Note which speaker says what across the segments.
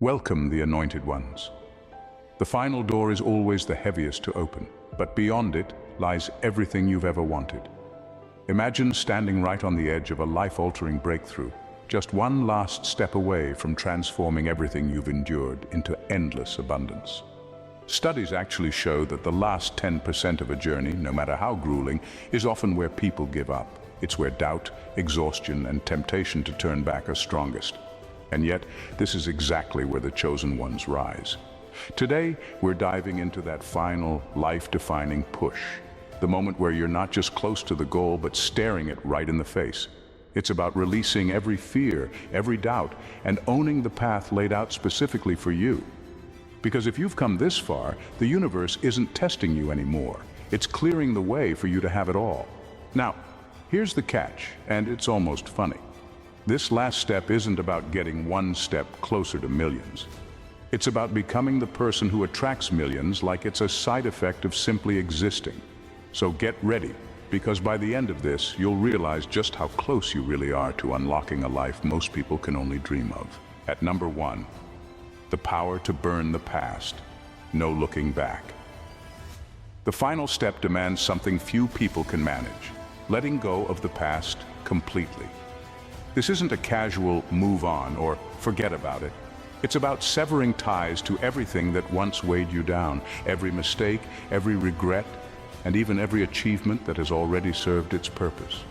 Speaker 1: Welcome, the anointed ones. The final door is always the heaviest to open, but beyond it lies everything you've ever wanted. Imagine standing right on the edge of a life-altering breakthrough, just one last step away from transforming everything you've endured into endless abundance. Studies actually show that the last 10% of a journey, no matter how grueling, is often where people give up. It's where doubt, exhaustion, and temptation to turn back are strongest. And yet, this is exactly where the chosen ones rise. Today, we're diving into that final, life-defining push. The moment where you're not just close to the goal, but staring it right in the face. It's about releasing every fear, every doubt, and owning the path laid out specifically for you. Because if you've come this far, the universe isn't testing you anymore. It's clearing the way for you to have it all. Now, here's the catch, and it's almost funny. This last step isn't about getting one step closer to millions. It's about becoming the person who attracts millions like it's a side effect of simply existing. So get ready, because by the end of this, you'll realize just how close you really are to unlocking a life most people can only dream of. At number 1, the power to burn the past. No looking back. The final step demands something few people can manage: letting go of the past completely. This isn't a casual move on or forget about it. It's about severing ties to everything that once weighed you down, every mistake, every regret, and even every achievement that has already served its purpose.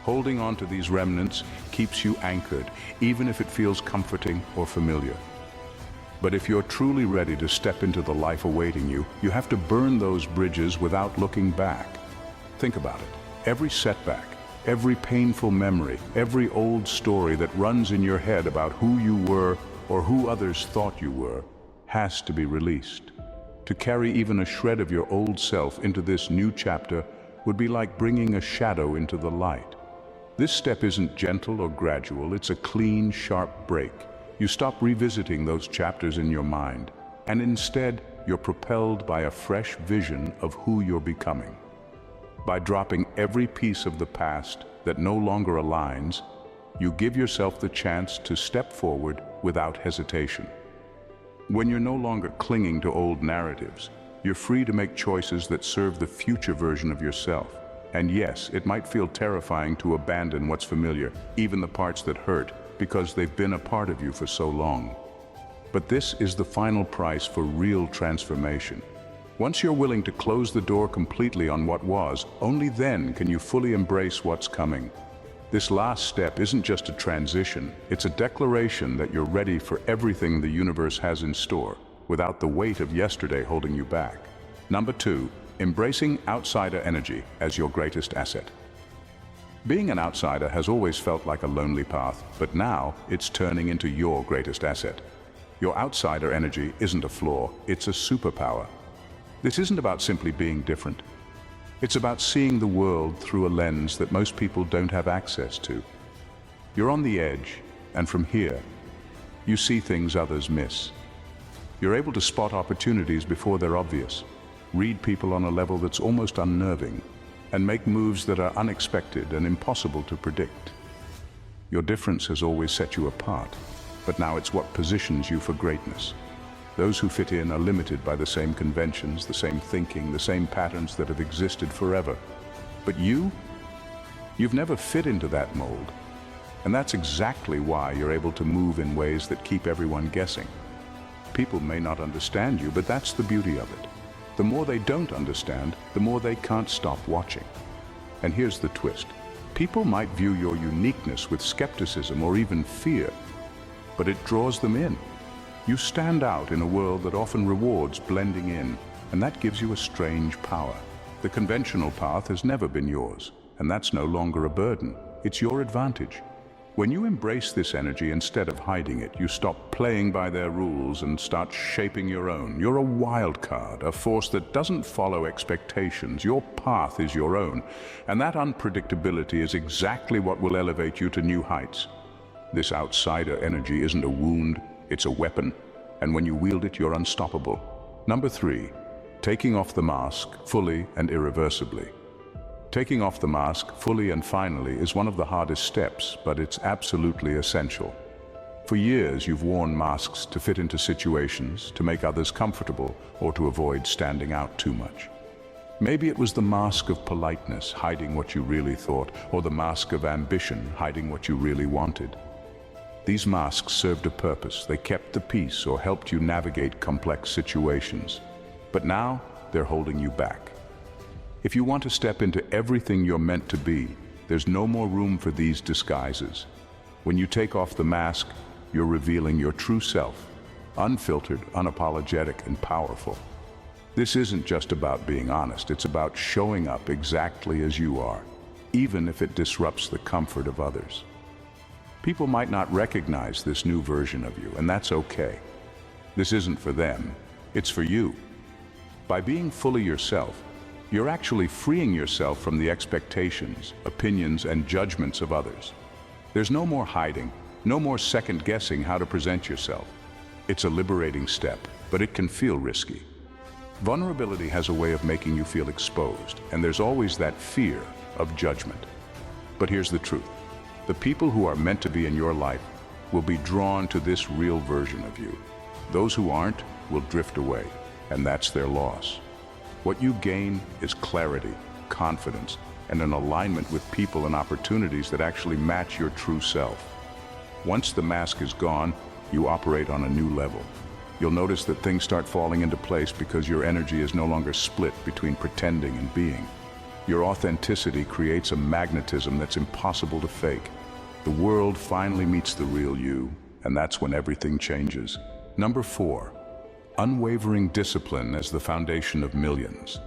Speaker 1: Holding on to these remnants keeps you anchored, even if it feels comforting or familiar. But if you're truly ready to step into the life awaiting you, you have to burn those bridges without looking back. Think about it. Every setback, every painful memory, every old story that runs in your head about who you were or who others thought you were has to be released. To carry even a shred of your old self into this new chapter would be like bringing a shadow into the light. This step isn't gentle or gradual, it's a clean, sharp break. You stop revisiting those chapters in your mind, and instead you're propelled by a fresh vision of who you're becoming. By dropping every piece of the past that no longer aligns, you give yourself the chance to step forward without hesitation. When you're no longer clinging to old narratives, you're free to make choices that serve the future version of yourself. And yes, it might feel terrifying to abandon what's familiar, even the parts that hurt, because they've been a part of you for so long. But this is the final price for real transformation. Once you're willing to close the door completely on what was, only then can you fully embrace what's coming. This last step isn't just a transition, it's a declaration that you're ready for everything the universe has in store, without the weight of yesterday holding you back. Number 2, embracing outsider energy as your greatest asset. Being an outsider has always felt like a lonely path, but now it's turning into your greatest asset. Your outsider energy isn't a flaw, it's a superpower. This isn't about simply being different. It's about seeing the world through a lens that most people don't have access to. You're on the edge, and from here, you see things others miss. You're able to spot opportunities before they're obvious, read people on a level that's almost unnerving, and make moves that are unexpected and impossible to predict. Your difference has always set you apart, but now it's what positions you for greatness. Those who fit in are limited by the same conventions, the same thinking, the same patterns that have existed forever. But you've never fit into that mold. And that's exactly why you're able to move in ways that keep everyone guessing. People may not understand you, but that's the beauty of it. The more they don't understand, the more they can't stop watching. And here's the twist. People might view your uniqueness with skepticism or even fear, but it draws them in. You stand out in a world that often rewards blending in, and that gives you a strange power. The conventional path has never been yours, and that's no longer a burden. It's your advantage. When you embrace this energy instead of hiding it, you stop playing by their rules and start shaping your own. You're a wild card, a force that doesn't follow expectations. Your path is your own, and that unpredictability is exactly what will elevate you to new heights. This outsider energy isn't a wound, it's a weapon, and when you wield it, you're unstoppable. Number 3, taking off the mask fully and irreversibly. Taking off the mask fully and finally is one of the hardest steps, but it's absolutely essential. For years, you've worn masks to fit into situations, to make others comfortable, or to avoid standing out too much. Maybe it was the mask of politeness, hiding what you really thought, or the mask of ambition, hiding what you really wanted. These masks served a purpose. They kept the peace or helped you navigate complex situations. But now, they're holding you back. If you want to step into everything you're meant to be, there's no more room for these disguises. When you take off the mask, you're revealing your true self, unfiltered, unapologetic, and powerful. This isn't just about being honest, it's about showing up exactly as you are, even if it disrupts the comfort of others. People might not recognize this new version of you, and that's okay. This isn't for them, it's for you. By being fully yourself, you're actually freeing yourself from the expectations, opinions, and judgments of others. There's no more hiding, no more second-guessing how to present yourself. It's a liberating step, but it can feel risky. Vulnerability has a way of making you feel exposed, and there's always that fear of judgment. But here's the truth. The people who are meant to be in your life will be drawn to this real version of you. Those who aren't will drift away, and that's their loss. What you gain is clarity, confidence, and an alignment with people and opportunities that actually match your true self. Once the mask is gone, you operate on a new level. You'll notice that things start falling into place because your energy is no longer split between pretending and being. Your authenticity creates a magnetism that's impossible to fake. The world finally meets the real you, and that's when everything changes. Number 4, unwavering discipline as the foundation of millions.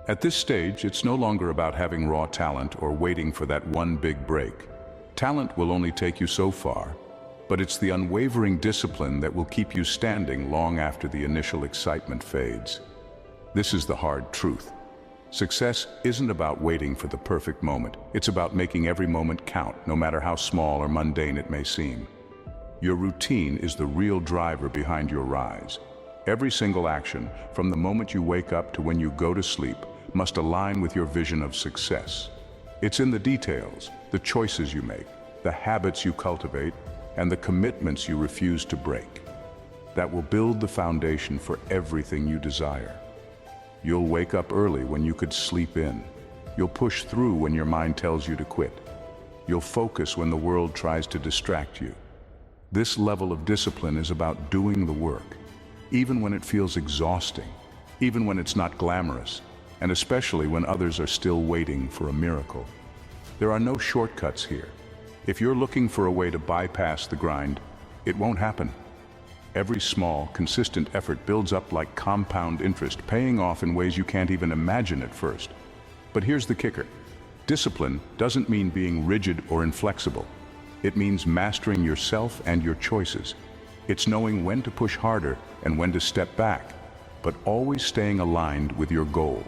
Speaker 1: At this stage, it's no longer about having raw talent or waiting for that one big break. Talent will only take you so far, but it's the unwavering discipline that will keep you standing long after the initial excitement fades. This is the hard truth. Success isn't about waiting for the perfect moment. It's about making every moment count, no matter how small or mundane it may seem. Your routine is the real driver behind your rise. Every single action, from the moment you wake up to when you go to sleep, must align with your vision of success. It's in the details, the choices you make, the habits you cultivate, and the commitments you refuse to break, that will build the foundation for everything you desire. You'll wake up early when you could sleep in. You'll push through when your mind tells you to quit. You'll focus when the world tries to distract you. This level of discipline is about doing the work, even when it feels exhausting, even when it's not glamorous, and especially when others are still waiting for a miracle. There are no shortcuts here. If you're looking for a way to bypass the grind, it won't happen. Every small, consistent effort builds up like compound interest, paying off in ways you can't even imagine at first. But here's the kicker. Discipline doesn't mean being rigid or inflexible. It means mastering yourself and your choices. It's knowing when to push harder and when to step back, but always staying aligned with your goal.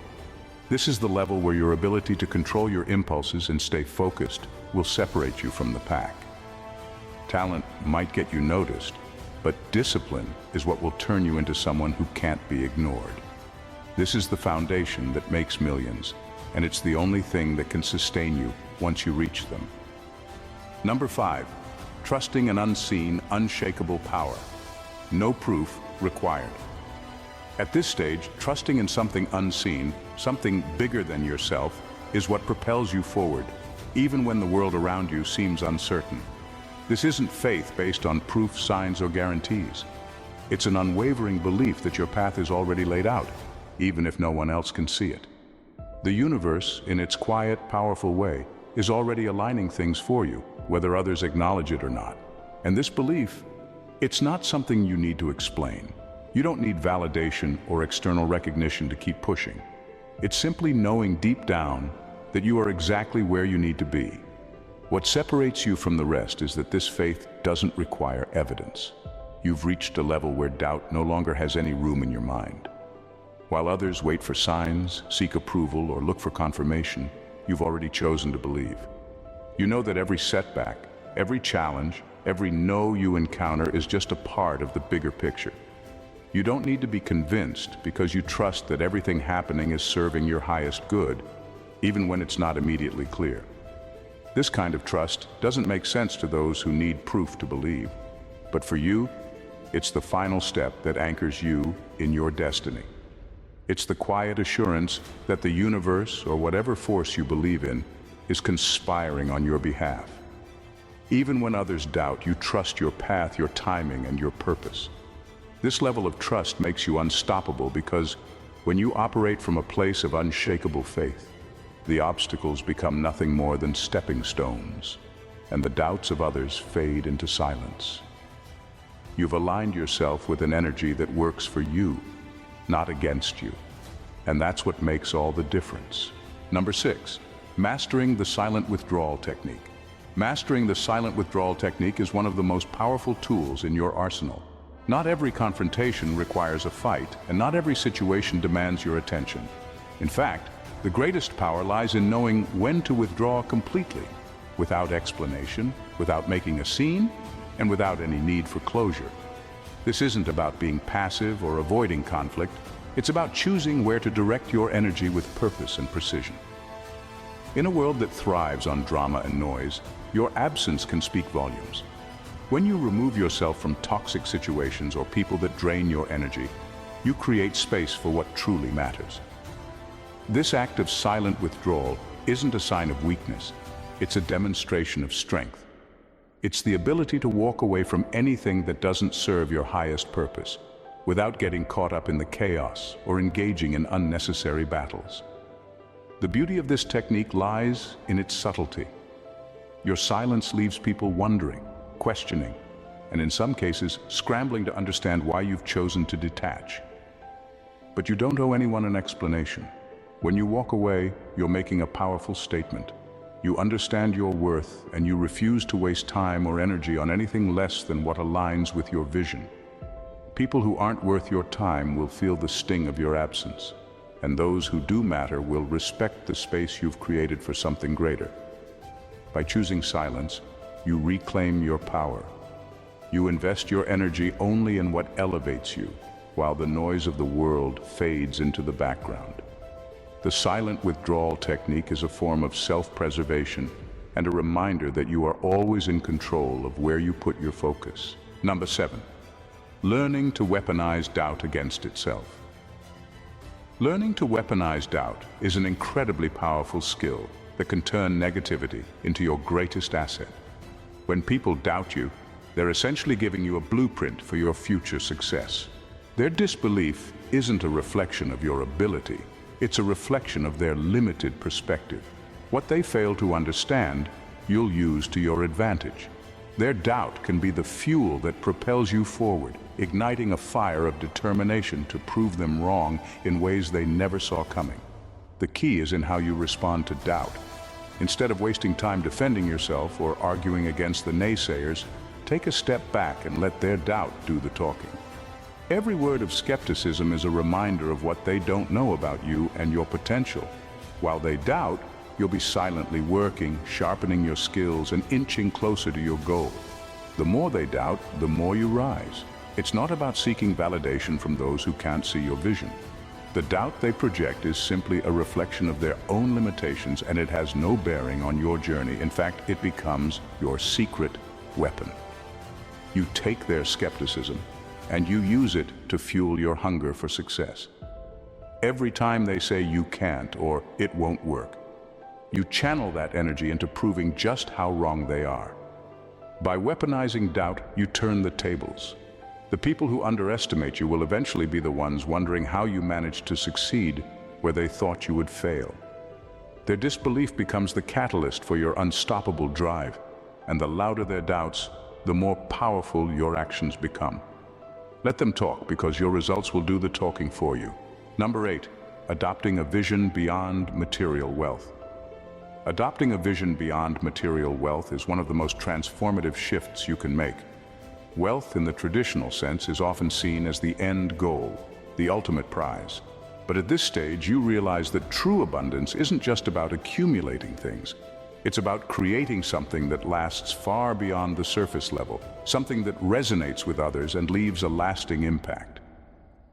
Speaker 1: This is the level where your ability to control your impulses and stay focused will separate you from the pack. Talent might get you noticed, but discipline is what will turn you into someone who can't be ignored. This is the foundation that makes millions, and it's the only thing that can sustain you once you reach them. Number 5, trusting an unseen, unshakable power. No proof required. At this stage, trusting in something unseen, something bigger than yourself, is what propels you forward, even when the world around you seems uncertain. This isn't faith based on proof, signs, or guarantees. It's an unwavering belief that your path is already laid out, even if no one else can see it. The universe, in its quiet, powerful way, is already aligning things for you, whether others acknowledge it or not. And this belief, it's not something you need to explain. You don't need validation or external recognition to keep pushing. It's simply knowing deep down that you are exactly where you need to be. What separates you from the rest is that this faith doesn't require evidence. You've reached a level where doubt no longer has any room in your mind. While others wait for signs, seek approval, or look for confirmation, you've already chosen to believe. You know that every setback, every challenge, every no you encounter is just a part of the bigger picture. You don't need to be convinced because you trust that everything happening is serving your highest good, even when it's not immediately clear. This kind of trust doesn't make sense to those who need proof to believe. But for you, it's the final step that anchors you in your destiny. It's the quiet assurance that the universe, or whatever force you believe in, is conspiring on your behalf. Even when others doubt, you trust your path, your timing, and your purpose. This level of trust makes you unstoppable because when you operate from a place of unshakable faith, the obstacles become nothing more than stepping stones, and the doubts of others fade into silence. You've aligned yourself with an energy that works for you, not against you. And that's what makes all the difference. Number 6, mastering the silent withdrawal technique. Mastering the silent withdrawal technique is one of the most powerful tools in your arsenal. Not every confrontation requires a fight, and not every situation demands your attention. In fact, the greatest power lies in knowing when to withdraw completely, without explanation, without making a scene, and without any need for closure. This isn't about being passive or avoiding conflict. It's about choosing where to direct your energy with purpose and precision. In a world that thrives on drama and noise, your absence can speak volumes. When you remove yourself from toxic situations or people that drain your energy, you create space for what truly matters. This act of silent withdrawal isn't a sign of weakness. It's a demonstration of strength. It's the ability to walk away from anything that doesn't serve your highest purpose, without getting caught up in the chaos or engaging in unnecessary battles. The beauty of this technique lies in its subtlety. Your silence leaves people wondering, questioning, and in some cases, scrambling to understand why you've chosen to detach. But you don't owe anyone an explanation. When you walk away, you're making a powerful statement. You understand your worth, and you refuse to waste time or energy on anything less than what aligns with your vision. People who aren't worth your time will feel the sting of your absence, and those who do matter will respect the space you've created for something greater. By choosing silence, you reclaim your power. You invest your energy only in what elevates you, while the noise of the world fades into the background. The silent withdrawal technique is a form of self-preservation and a reminder that you are always in control of where you put your focus. Number 7, learning to weaponize doubt against itself. Learning to weaponize doubt is an incredibly powerful skill that can turn negativity into your greatest asset. When people doubt you, they're essentially giving you a blueprint for your future success. Their disbelief isn't a reflection of your ability. It's a reflection of their limited perspective. What they fail to understand, you'll use to your advantage. Their doubt can be the fuel that propels you forward, igniting a fire of determination to prove them wrong in ways they never saw coming. The key is in how you respond to doubt. Instead of wasting time defending yourself or arguing against the naysayers, take a step back and let their doubt do the talking. Every word of skepticism is a reminder of what they don't know about you and your potential. While they doubt, you'll be silently working, sharpening your skills, and inching closer to your goal. The more they doubt, the more you rise. It's not about seeking validation from those who can't see your vision. The doubt they project is simply a reflection of their own limitations, and it has no bearing on your journey. In fact, it becomes your secret weapon. You take their skepticism, and you use it to fuel your hunger for success. Every time they say you can't or it won't work, you channel that energy into proving just how wrong they are. By weaponizing doubt, you turn the tables. The people who underestimate you will eventually be the ones wondering how you managed to succeed where they thought you would fail. Their disbelief becomes the catalyst for your unstoppable drive, and the louder their doubts, the more powerful your actions become. Let them talk, because your results will do the talking for you. Number 8, adopting a vision beyond material wealth. Adopting a vision beyond material wealth is one of the most transformative shifts you can make. Wealth in the traditional sense is often seen as the end goal, the ultimate prize. But at this stage, you realize that true abundance isn't just about accumulating things. It's about creating something that lasts far beyond the surface level, something that resonates with others and leaves a lasting impact.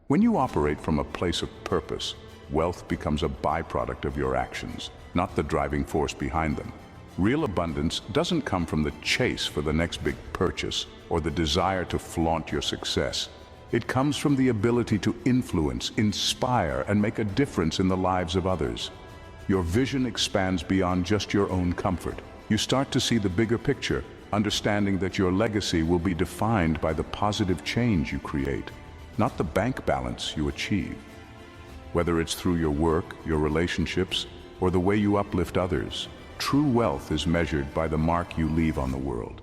Speaker 1: When you operate from a place of purpose, wealth becomes a byproduct of your actions, not the driving force behind them. Real abundance doesn't come from the chase for the next big purchase or the desire to flaunt your success. It comes from the ability to influence, inspire, and make a difference in the lives of others. Your vision expands beyond just your own comfort. You start to see the bigger picture, understanding that your legacy will be defined by the positive change you create, not the bank balance you achieve. Whether it's through your work, your relationships, or the way you uplift others, true wealth is measured by the mark you leave on the world.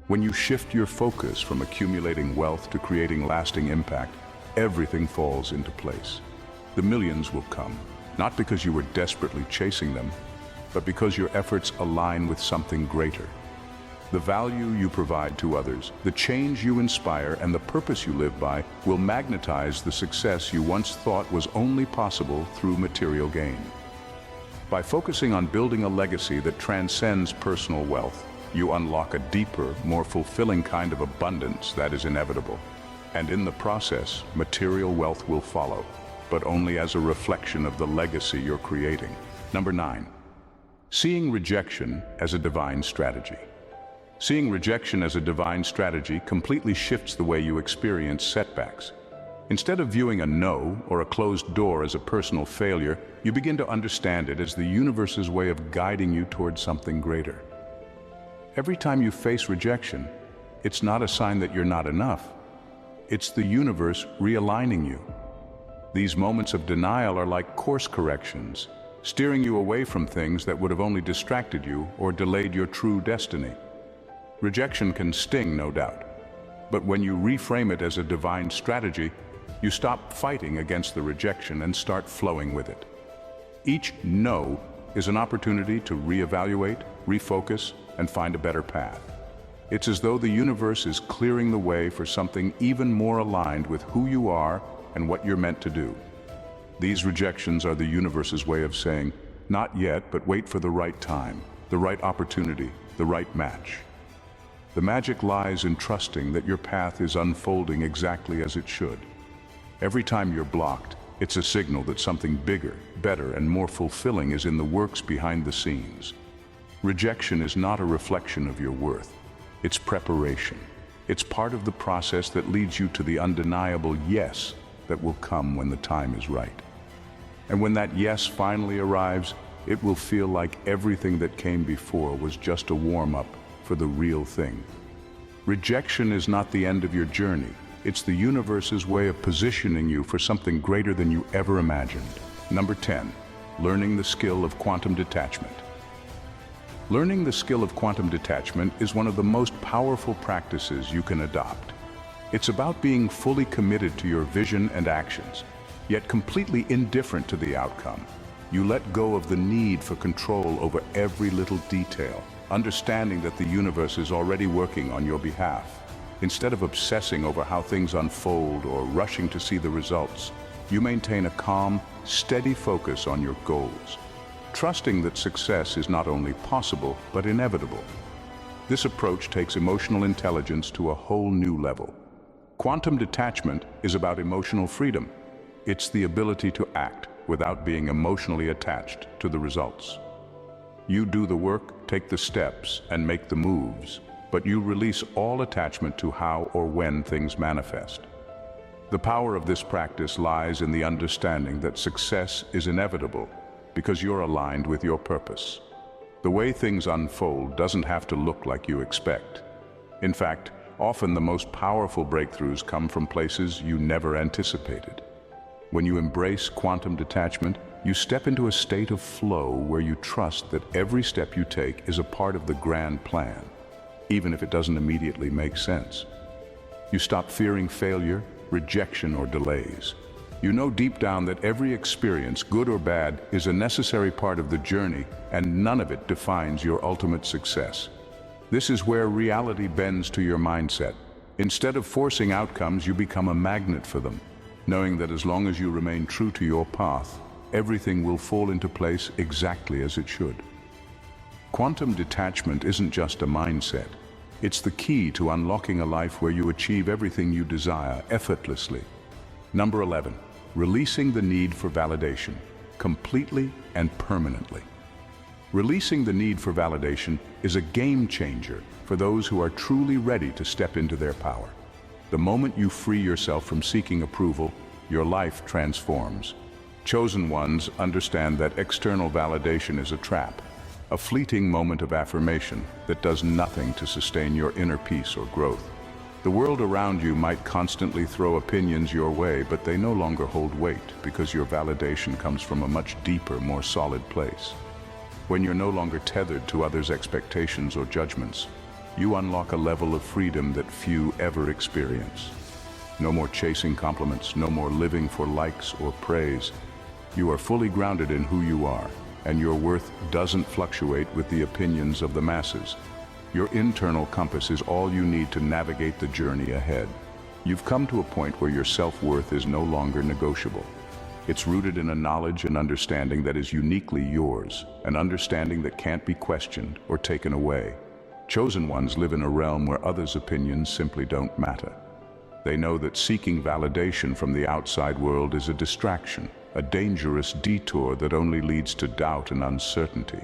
Speaker 1: When you shift your focus from accumulating wealth to creating lasting impact, everything falls into place. The millions will come, not because you were desperately chasing them, but because your efforts align with something greater. The value you provide to others, the change you inspire, and the purpose you live by will magnetize the success you once thought was only possible through material gain. By focusing on building a legacy that transcends personal wealth, you unlock a deeper, more fulfilling kind of abundance that is inevitable. And in the process, material wealth will follow, but only as a reflection of the legacy you're creating. Number 9. Seeing rejection as a divine strategy. Seeing rejection as a divine strategy completely shifts the way you experience setbacks. Instead of viewing a no or a closed door as a personal failure, you begin to understand it as the universe's way of guiding you towards something greater. Every time you face rejection, it's not a sign that you're not enough. It's the universe realigning you. These moments of denial are like course corrections, steering you away from things that would have only distracted you or delayed your true destiny. Rejection can sting, no doubt, but when you reframe it as a divine strategy, you stop fighting against the rejection and start flowing with it. Each no is an opportunity to reevaluate, refocus, and find a better path. It's as though the universe is clearing the way for something even more aligned with who you are and what you're meant to do. These rejections are the universe's way of saying, not yet, but wait for the right time, the right opportunity, the right match. The magic lies in trusting that your path is unfolding exactly as it should. Every time you're blocked, it's a signal that something bigger, better, and more fulfilling is in the works behind the scenes. Rejection is not a reflection of your worth. It's preparation. It's part of the process that leads you to the undeniable yes that will come when the time is right. And when that yes finally arrives, it will feel like everything that came before was just a warm-up for the real thing. Rejection is not the end of your journey. It's the universe's way of positioning you for something greater than you ever imagined. Number 10, learning the skill of quantum detachment. Learning the skill of quantum detachment is one of the most powerful practices you can adopt. It's about being fully committed to your vision and actions, yet completely indifferent to the outcome. You let go of the need for control over every little detail, understanding that the universe is already working on your behalf. Instead of obsessing over how things unfold or rushing to see the results, you maintain a calm, steady focus on your goals, trusting that success is not only possible, but inevitable. This approach takes emotional intelligence to a whole new level. Quantum detachment is about emotional freedom. It's the ability to act without being emotionally attached to the results. You do the work, take the steps, and make the moves, but you release all attachment to how or when things manifest. The power of this practice lies in the understanding that success is inevitable because you're aligned with your purpose. The way things unfold doesn't have to look like you expect. In fact, often the most powerful breakthroughs come from places you never anticipated. When you embrace quantum detachment, you step into a state of flow where you trust that every step you take is a part of the grand plan, even if it doesn't immediately make sense. You stop fearing failure, rejection, or delays. You know deep down that every experience, good or bad, is a necessary part of the journey, and none of it defines your ultimate success. This is where reality bends to your mindset. Instead of forcing outcomes, you become a magnet for them, knowing that as long as you remain true to your path, everything will fall into place exactly as it should. Quantum detachment isn't just a mindset. It's the key to unlocking a life where you achieve everything you desire effortlessly. Number 11, releasing the need for validation, completely and permanently. Releasing the need for validation is a game changer for those who are truly ready to step into their power. The moment you free yourself from seeking approval, your life transforms. Chosen ones understand that external validation is a trap, a fleeting moment of affirmation that does nothing to sustain your inner peace or growth. The world around you might constantly throw opinions your way, but they no longer hold weight because your validation comes from a much deeper, more solid place. When you're no longer tethered to others' expectations or judgments, you unlock a level of freedom that few ever experience. No more chasing compliments, no more living for likes or praise. You are fully grounded in who you are, and your worth doesn't fluctuate with the opinions of the masses. Your internal compass is all you need to navigate the journey ahead. You've come to a point where your self-worth is no longer negotiable. It's rooted in a knowledge and understanding that is uniquely yours, an understanding that can't be questioned or taken away. Chosen ones live in a realm where others' opinions simply don't matter. They know that seeking validation from the outside world is a distraction, a dangerous detour that only leads to doubt and uncertainty.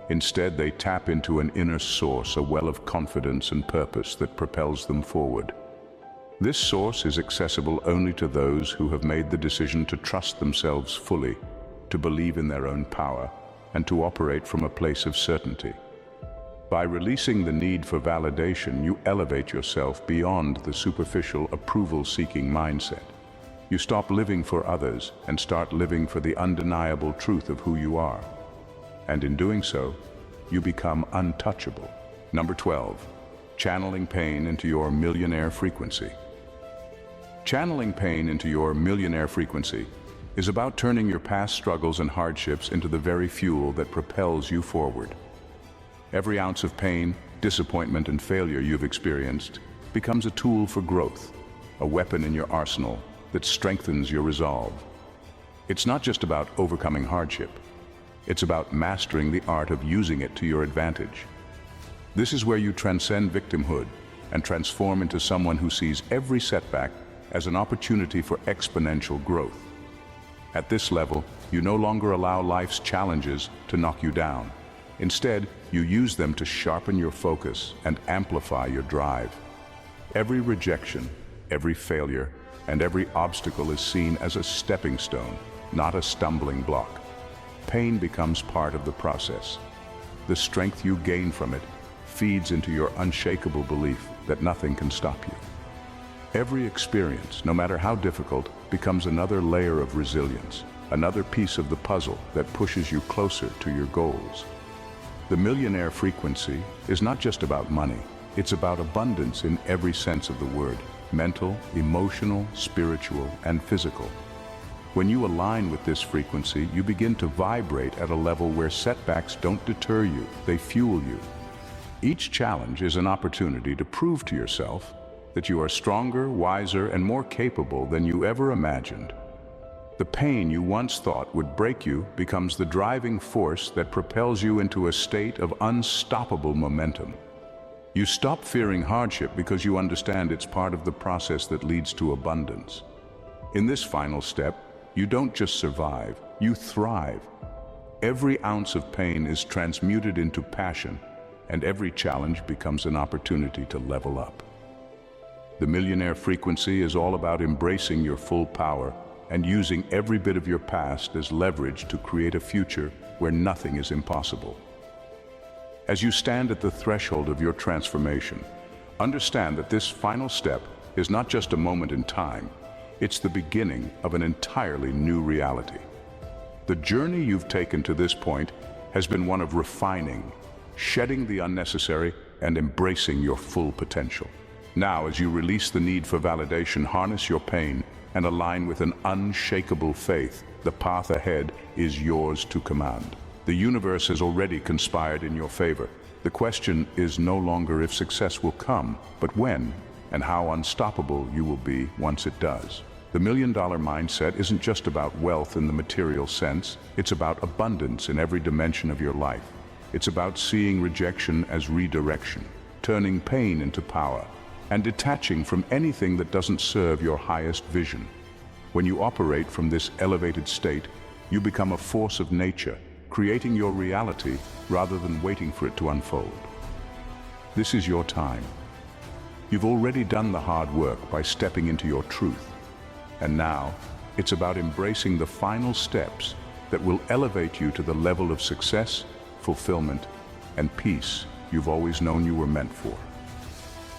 Speaker 1: Instead, they tap into an inner source, a well of confidence and purpose that propels them forward. This source is accessible only to those who have made the decision to trust themselves fully, to believe in their own power, and to operate from a place of certainty. By releasing the need for validation, you elevate yourself beyond the superficial, approval-seeking mindset. You stop living for others and start living for the undeniable truth of who you are. And in doing so, you become untouchable. Number 12, channeling pain into your millionaire frequency. Channeling pain into your millionaire frequency is about turning your past struggles and hardships into the very fuel that propels you forward. Every ounce of pain, disappointment, and failure you've experienced becomes a tool for growth, a weapon in your arsenal that strengthens your resolve. It's not just about overcoming hardship. It's about mastering the art of using it to your advantage. This is where you transcend victimhood and transform into someone who sees every setback as an opportunity for exponential growth. At this level, you no longer allow life's challenges to knock you down. Instead, you use them to sharpen your focus and amplify your drive. Every rejection, every failure, and every obstacle is seen as a stepping stone, not a stumbling block. Pain becomes part of the process. The strength you gain from it feeds into your unshakable belief that nothing can stop you. Every experience, no matter how difficult, becomes another layer of resilience, another piece of the puzzle that pushes you closer to your goals. The millionaire frequency is not just about money, it's about abundance in every sense of the word: mental, emotional, spiritual, and physical. When you align with this frequency, you begin to vibrate at a level where setbacks don't deter you, they fuel you. Each challenge is an opportunity to prove to yourself that you are stronger, wiser, and more capable than you ever imagined. The pain you once thought would break you becomes the driving force that propels you into a state of unstoppable momentum. You stop fearing hardship because you understand it's part of the process that leads to abundance. In this final step, you don't just survive, you thrive. Every ounce of pain is transmuted into passion, and every challenge becomes an opportunity to level up. The millionaire frequency is all about embracing your full power and using every bit of your past as leverage to create a future where nothing is impossible. As you stand at the threshold of your transformation, understand that this final step is not just a moment in time, it's the beginning of an entirely new reality. The journey you've taken to this point has been one of refining, shedding the unnecessary, and embracing your full potential. Now, as you release the need for validation, harness your pain, and align with an unshakable faith, the path ahead is yours to command. The universe has already conspired in your favor. The question is no longer if success will come, but when and how unstoppable you will be once it does. The million-dollar mindset isn't just about wealth in the material sense, it's about abundance in every dimension of your life. It's about seeing rejection as redirection, turning pain into power, and detaching from anything that doesn't serve your highest vision. When you operate from this elevated state, you become a force of nature, creating your reality rather than waiting for it to unfold. This is your time. You've already done the hard work by stepping into your truth. And now, it's about embracing the final steps that will elevate you to the level of success, fulfillment, and peace you've always known you were meant for.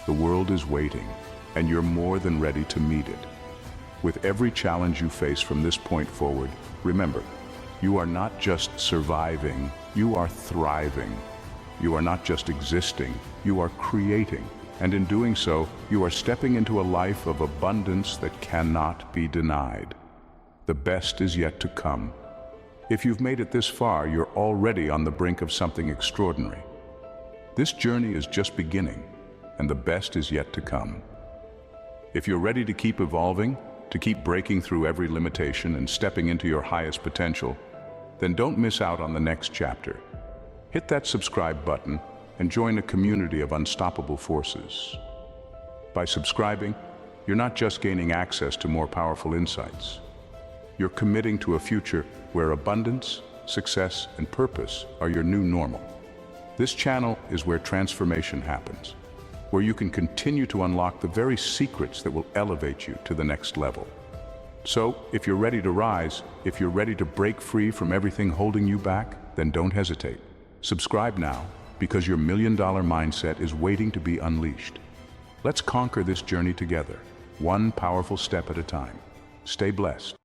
Speaker 1: The world is waiting, and you're more than ready to meet it. With every challenge you face from this point forward, remember, you are not just surviving, you are thriving. You are not just existing, you are creating. And in doing so, you are stepping into a life of abundance that cannot be denied. The best is yet to come. If you've made it this far, you're already on the brink of something extraordinary. This journey is just beginning, and the best is yet to come. If you're ready to keep evolving, to keep breaking through every limitation and stepping into your highest potential, then don't miss out on the next chapter. Hit that subscribe button and join a community of unstoppable forces. By subscribing, you're not just gaining access to more powerful insights. You're committing to a future where abundance, success, and purpose are your new normal. This channel is where transformation happens, where you can continue to unlock the very secrets that will elevate you to the next level. So, if you're ready to rise, if you're ready to break free from everything holding you back, then don't hesitate. Subscribe now, because your million-dollar mindset is waiting to be unleashed. Let's conquer this journey together, one powerful step at a time. Stay blessed.